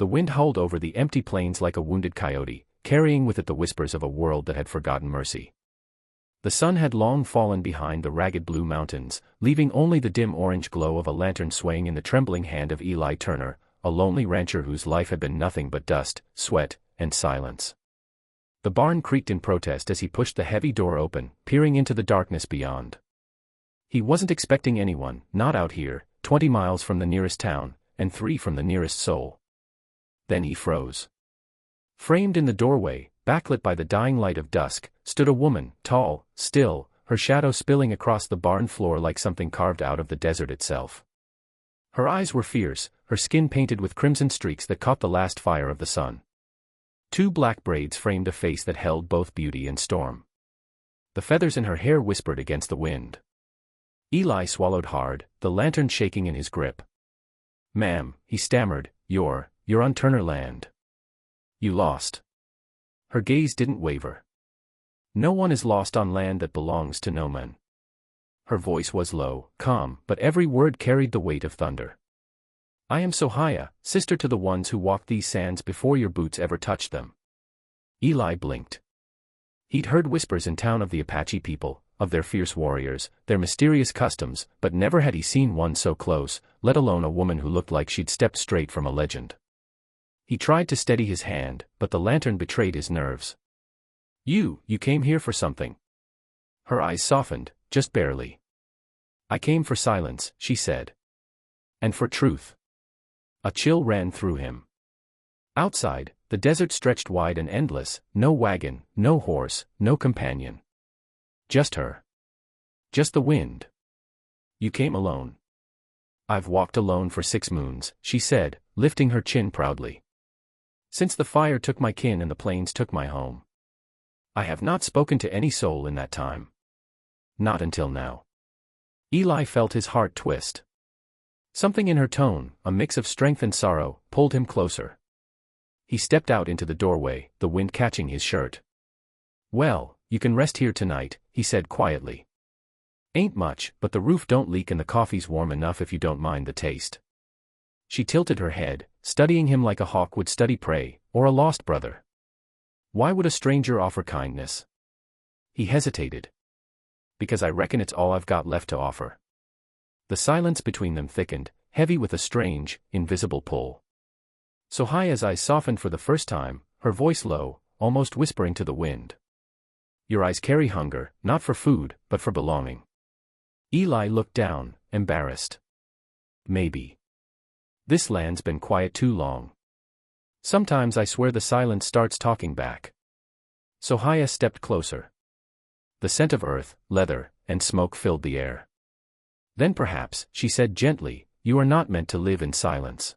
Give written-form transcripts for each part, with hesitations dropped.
The wind howled over the empty plains like a wounded coyote, carrying with it the whispers of a world that had forgotten mercy. The sun had long fallen behind the ragged blue mountains, leaving only the dim orange glow of a lantern swaying in the trembling hand of Eli Turner, a lonely rancher whose life had been nothing but dust, sweat, and silence. The barn creaked in protest as he pushed the heavy door open, peering into the darkness beyond. He wasn't expecting anyone, not out here, 20 miles from the nearest town, and 3 from the nearest soul. Then he froze. Framed in the doorway, backlit by the dying light of dusk, stood a woman, tall, still, her shadow spilling across the barn floor like something carved out of the desert itself. Her eyes were fierce, her skin painted with crimson streaks that caught the last fire of the sun. 2 black braids framed a face that held both beauty and storm. The feathers in her hair whispered against the wind. Eli swallowed hard, the lantern shaking in his grip. "Ma'am," he stammered, you're on Turner land. You lost." Her gaze didn't waver. "No one is lost on land that belongs to no man." Her voice was low, calm, but every word carried the weight of thunder. "I am Sohaya, sister to the ones who walked these sands before your boots ever touched them." Eli blinked. He'd heard whispers in town of the Apache people, of their fierce warriors, their mysterious customs, but never had he seen one so close, let alone a woman who looked like she'd stepped straight from a legend. He tried to steady his hand, but the lantern betrayed his nerves. You came here for something." Her eyes softened, just barely. "I came for silence," she said. "And for truth." A chill ran through him. Outside, the desert stretched wide and endless, no wagon, no horse, no companion. Just her. Just the wind. "You came alone." "I've walked alone for 6 moons," she said, lifting her chin proudly. "Since the fire took my kin and the plains took my home. I have not spoken to any soul in that time. Not until now." Eli felt his heart twist. Something in her tone, a mix of strength and sorrow, pulled him closer. He stepped out into the doorway, the wind catching his shirt. "Well, you can rest here tonight," he said quietly. "Ain't much, but the roof don't leak and the coffee's warm enough if you don't mind the taste." She tilted her head, studying him like a hawk would study prey, or a lost brother. "Why would a stranger offer kindness?" He hesitated. "Because I reckon it's all I've got left to offer." The silence between them thickened, heavy with a strange, invisible pull. Sohaya's eyes softened for the first time, her voice low, almost whispering to the wind. "Your eyes carry hunger, not for food, but for belonging." Eli looked down, embarrassed. "Maybe. This land's been quiet too long. Sometimes I swear the silence starts talking back." Sohaya stepped closer. The scent of earth, leather, and smoke filled the air. "Then perhaps," she said gently, "you are not meant to live in silence."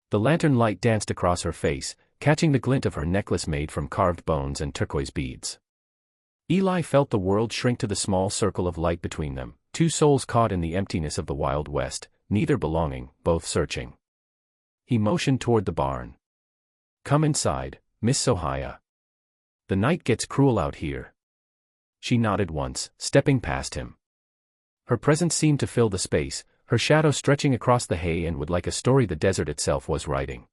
The lantern light danced across her face, catching the glint of her necklace made from carved bones and turquoise beads. Eli felt the world shrink to the small circle of light between them, 2 souls caught in the emptiness of the Wild West, neither belonging, both searching. He motioned toward the barn. "Come inside, Miss Sohaya. The night gets cruel out here." She nodded once, stepping past him. Her presence seemed to fill the space, her shadow stretching across the hay and wood like a story the desert itself was writing.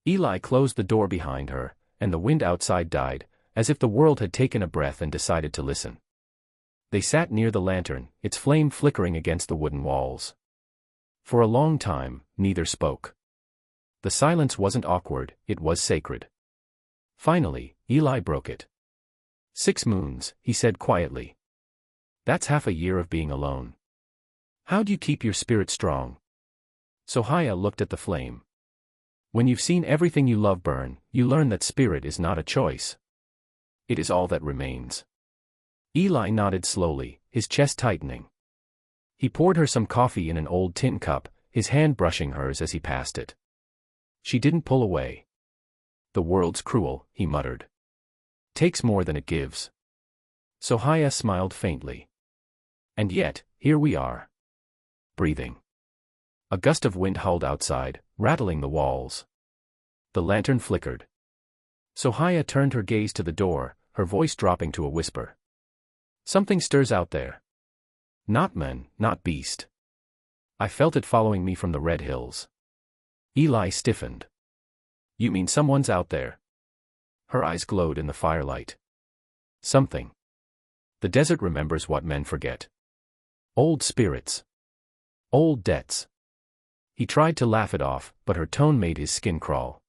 Eli closed the door behind her, and the wind outside died, as if the world had taken a breath and decided to listen. They sat near the lantern, its flame flickering against the wooden walls. For a long time, neither spoke. The silence wasn't awkward, it was sacred. Finally, Eli broke it. 6 moons, he said quietly. "That's half a year of being alone. How do you keep your spirit strong?" Sohaya looked at the flame. "When you've seen everything you love burn, you learn that spirit is not a choice. It is all that remains." Eli nodded slowly, his chest tightening. He poured her some coffee in an old tin cup, his hand brushing hers as he passed it. She didn't pull away. "The world's cruel," he muttered. "Takes more than it gives." Sohaya smiled faintly. "And yet, here we are. Breathing." A gust of wind howled outside, rattling the walls. The lantern flickered. Sohaya turned her gaze to the door, her voice dropping to a whisper. "Something stirs out there. Not man, not beast. I felt it following me from the red hills." Eli stiffened. You mean someone's out there? Her eyes glowed in the firelight. Something. The desert remembers what men forget. Old spirits. Old debts. He tried to laugh it off, but her tone made his skin crawl.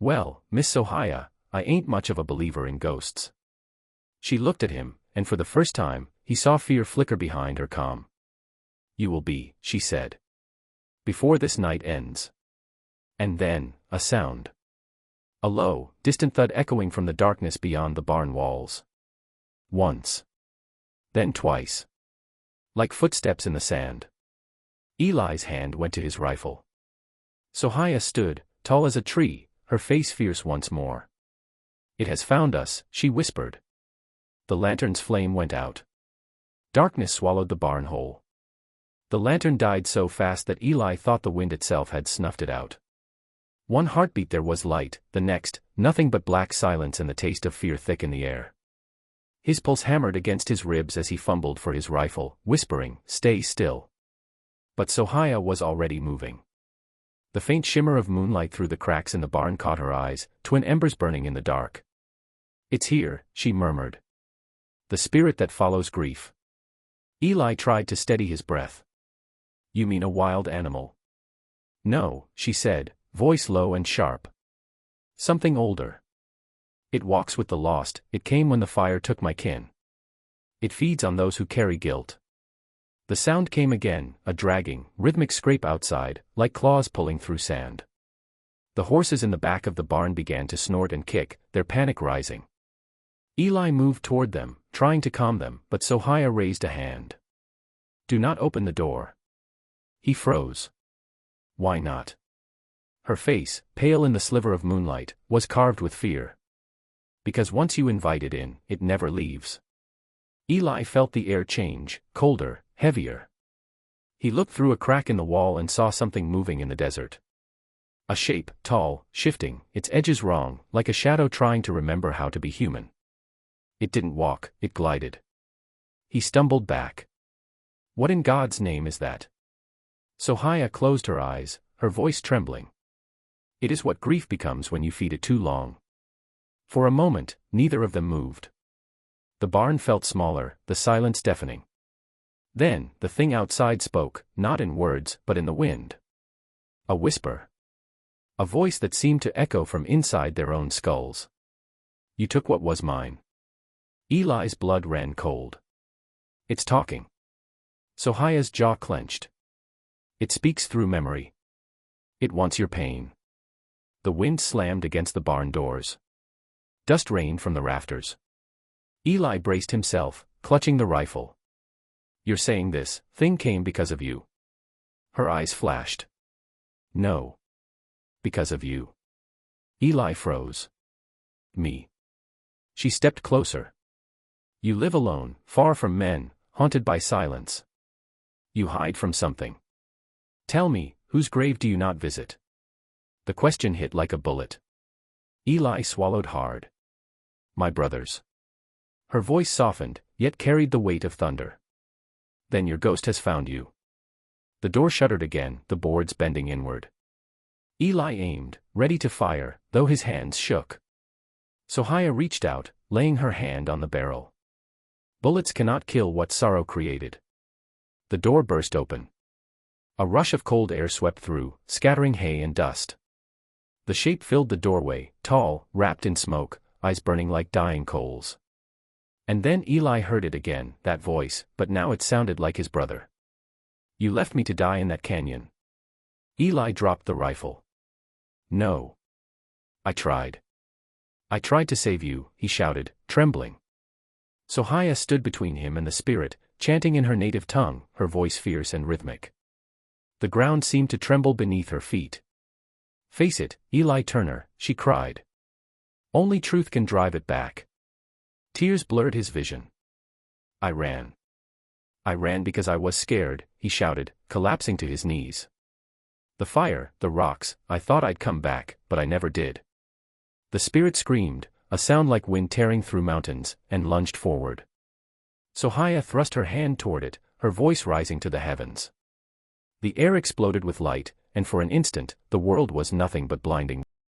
Well, Miss Sohaya, I ain't much of a believer in ghosts. She looked at him, and for the first time, he saw fear flicker behind her calm. You will be, she said. Before this night ends. And then, a sound. A low, distant thud echoing from the darkness beyond the barn walls. Once. Then twice. Like footsteps in the sand. Eli's hand went to his rifle. Sohaya stood, tall as a tree, her face fierce once more. It has found us, she whispered. The lantern's flame went out. Darkness swallowed the barn whole. The lantern died so fast that Eli thought the wind itself had snuffed it out. One heartbeat there was light, the next, nothing but black silence and the taste of fear thick in the air. His pulse hammered against his ribs as he fumbled for his rifle, whispering, "Stay still." But Sohaya was already moving. The faint shimmer of moonlight through the cracks in the barn caught her eyes, twin embers burning in the dark. "It's here," she murmured. "The spirit that follows grief." Eli tried to steady his breath. "You mean a wild animal?" "No," she said, voice low and sharp. "Something older. It walks with the lost, it came when the fire took my kin. It feeds on those who carry guilt." The sound came again, a dragging, rhythmic scrape outside, like claws pulling through sand. The horses in the back of the barn began to snort and kick, their panic rising. Eli moved toward them, trying to calm them, but Sohaya raised a hand. "Do not open the door." He froze. "Why not?" Her face, pale in the sliver of moonlight, was carved with fear. "Because once you invite it in, it never leaves." Eli felt the air change, colder, heavier. He looked through a crack in the wall and saw something moving in the desert. A shape, tall, shifting, its edges wrong, like a shadow trying to remember how to be human. It didn't walk, it glided. He stumbled back. "What in God's name is that?" Sohaya closed her eyes, her voice trembling. "It is what grief becomes when you feed it too long." For a moment, neither of them moved. The barn felt smaller, the silence deafening. Then, the thing outside spoke, not in words, but in the wind. A whisper. A voice that seemed to echo from inside their own skulls. "You took what was mine." Eli's blood ran cold. "It's talking." Sohaya's jaw clenched. "It speaks through memory. It wants your pain." The wind slammed against the barn doors. Dust rained from the rafters. Eli braced himself, clutching the rifle. "You're saying this thing came because of you?" Her eyes flashed. "No. Because of you." Eli froze. "Me." She stepped closer. "You live alone, far from men, haunted by silence. You hide from something. Tell me, whose grave do you not visit?" The question hit like a bullet. Eli swallowed hard. "My brother's." Her voice softened, yet carried the weight of thunder. "Then your ghost has found you." The door shuttered again, the boards bending inward. Eli aimed, ready to fire, though his hands shook. Sohaya reached out, laying her hand on the barrel. Bullets cannot kill what sorrow created. The door burst open. A rush of cold air swept through, scattering hay and dust. The shape filled the doorway, tall, wrapped in smoke, eyes burning like dying coals. And then Eli heard it again, that voice, but now it sounded like his brother. "You left me to die in that canyon." Eli dropped the rifle. "No. I tried. I tried to save you," he shouted, trembling. Sohaya stood between him and the spirit, chanting in her native tongue, her voice fierce and rhythmic. The ground seemed to tremble beneath her feet. "Face it, Eli Turner," she cried. "Only truth can drive it back." Tears blurred his vision. "I ran. I ran because I was scared," he shouted, collapsing to his knees. "The fire, the rocks, I thought I'd come back, but I never did." The spirit screamed, a sound like wind tearing through mountains, and lunged forward. Sohaya thrust her hand toward it, her voice rising to the heavens. The air exploded with light, and for an instant, the world was nothing but blinding